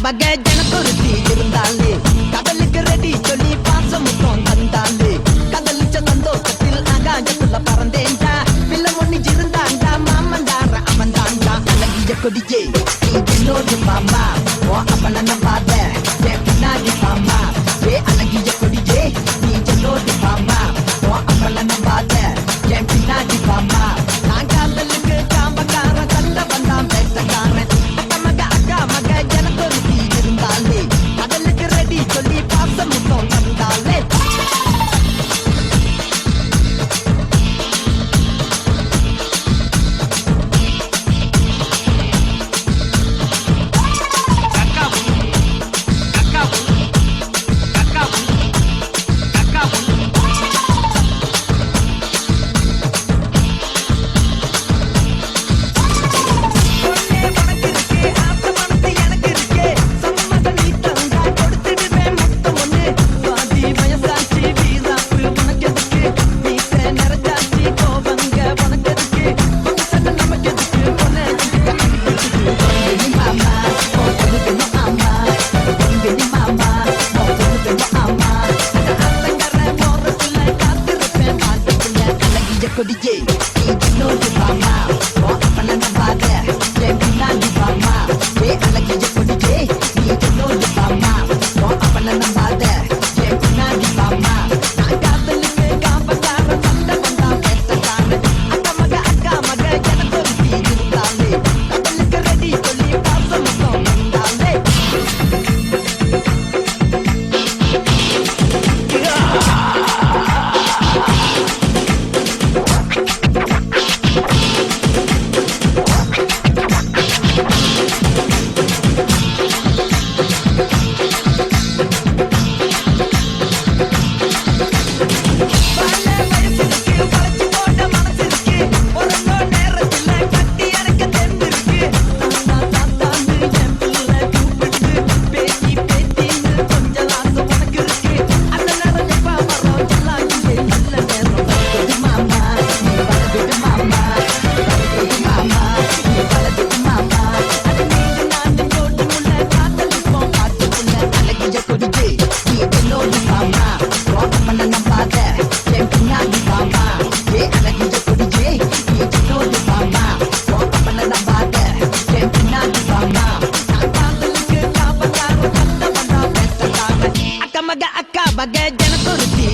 வகை ஜனத்தொருத்தி இருந்தாலே கடலுக்கு ரெடி சொல்லி பாசமுத்தம் தந்தாலே கடலிச்ச சந்தோஷத்தில் ஆகாயத்துல பறந்தேன்டா பிள்ளை ஒண்ணு இருந்தாண்டா மாமந்தார அவன் தாண்டா அழகிய கொடியே நீ என்னோடு மாமா ஓ அப்பன நம்பாத என் பின்னாடி மாமா ஏ அழகிய கொடியே நீ என்னோடு மாமா ஓ அப்பன நம்பாத என் பின்னாடி மாமா நான் காதலுக்கு காம்பக்கார சண்டை வந்தான் பேசக்காரன் அக்கா மக ஜனத்தொருத்தி இருந்தாலே கடலுக்கு ரெடி சொல்லி பாசமுத்தம் தந்தாலே கொடியே இன்னொரு மாமா ஓ அப்பன நம்பாத என் பின்னாடி மாமா ஏ அழகிய கொடியே நீ இன்னொரு மாமா ஓ அப்பன நம்பாத என் பின்னாடி மாமா நான் காதலுக்கு காம்பக்கார சண்டை வந்தா பேசக்காரன் அக்கா மக ஜனத்தொருத்தி இருந்தாலே கடலுக்கு ரெடி சொல்லி பாசமுத்தம் வந்தாலே அக்கா மக ஜனத்தொருத்தி